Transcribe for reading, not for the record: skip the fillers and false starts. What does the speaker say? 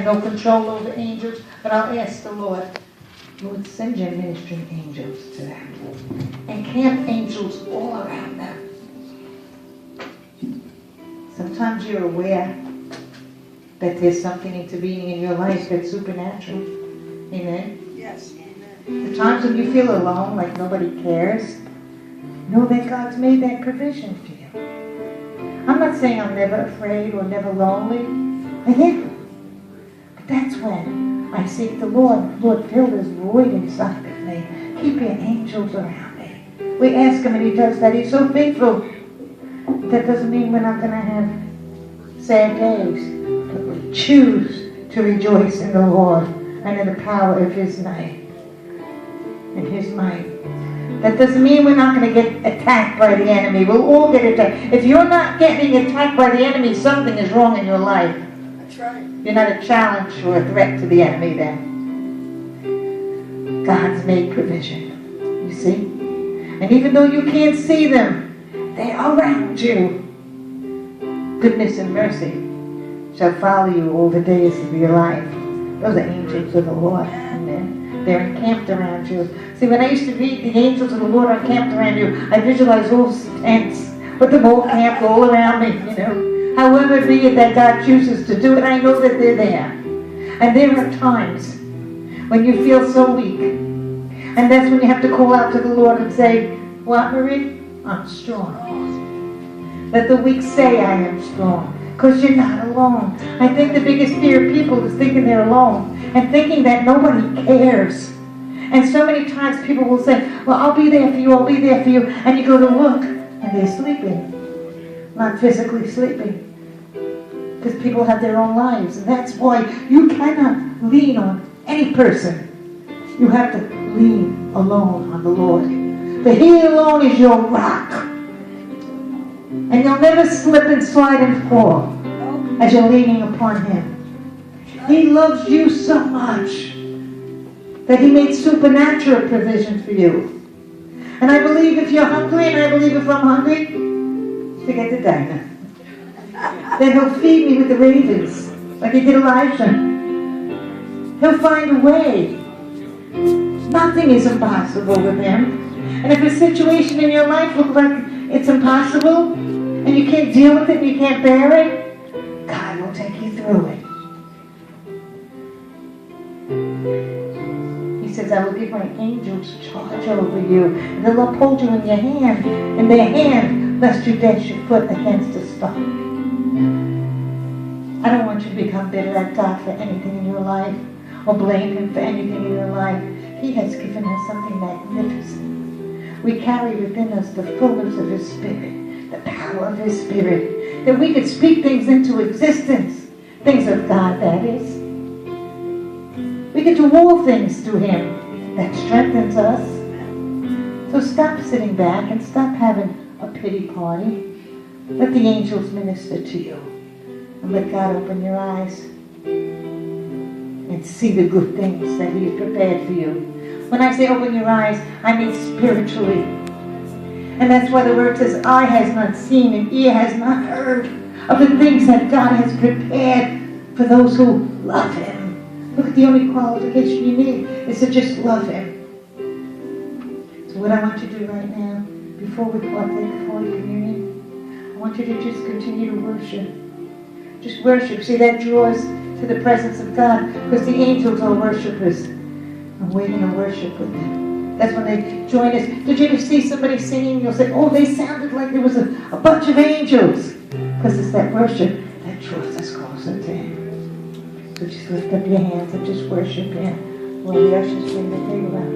no control over angels, but I'll ask the Lord, Lord, send your ministering angels to them. And camp angels all around them. Sometimes you're aware that there's something intervening in your life that's supernatural. Amen? Yes. The times when you feel alone, like nobody cares, know that God's made that provision for you. I'm not saying I'm never afraid or never lonely. I am. But that's when I seek the Lord. Lord, fill this void inside of me. Keep your angels around me. We ask Him and He does that. He's so faithful. That doesn't mean we're not going to have sad days. But we choose to rejoice in the Lord and in the power of His name and His might. That doesn't mean we're not going to get attacked by the enemy. We'll all get attacked. If you're not getting attacked by the enemy, something is wrong in your life. That's right. You're not a challenge or a threat to the enemy then. God's made provision. You see? And even though you can't see them, they are around you. Goodness and mercy shall follow you all the days of your life. Those are angels of the Lord. Amen. They're encamped around you. See, when I used to read the angels of the Lord are encamped around you, I visualized all tents with them all camped all around me, you know. However be it that God chooses to do it, I know that they're there. And there are times when you feel so weak. And that's when you have to call out to the Lord and say, what, Marie? I'm strong. Let the weak say I am strong. Because you're not alone. I think the biggest fear of people is thinking they're alone. And thinking that nobody cares. And so many times people will say, well, I'll be there for you, I'll be there for you. And you go to look, and they're sleeping. Not physically sleeping. Because people have their own lives. And that's why you cannot lean on any person. You have to lean alone on the Lord. For He alone is your rock. And you'll never slip and slide and fall as you're leaning upon Him. He loves you so much that He made supernatural provision for you. And I believe if you're hungry, and I believe if I'm hungry, forget the diner. Then He'll feed me with the ravens, like He did Elijah. He'll find a way. Nothing is impossible with Him. And if a situation in your life looks like it's impossible, and you can't deal with it, and you can't bear it, God will take you through it. He says, I will give my angels charge over you, and they'll uphold you in their hand, lest you dash your foot against a stone. I don't want you to become bitter at God for anything in your life, or blame Him for anything in your life. He has given us something magnificent. We carry within us the fullness of His Spirit, the power of His Spirit, that we could speak things into existence, things of God, that is. We can do all things through Him that strengthens us. So stop sitting back and stop having a pity party. Let the angels minister to you. And let God open your eyes and see the good things that He has prepared for you. When I say open your eyes, I mean spiritually. And that's why the word says, eye has not seen and ear has not heard of the things that God has prepared for those who love Him. Look at the only qualification you need is to just love Him. So what I want you to do right now, before we partake of Holy Communion, I want you to just continue to worship. Just worship. See, that draws to the presence of God, because the angels are worshipers. And we're going to worship with them. That's when they join us. Did you ever see somebody singing? You'll say, oh, they sounded like there was a bunch of angels. Because it's that worship that draws us closer to Him. So just lift up your hands and just worship Him while the ushers bring the table out.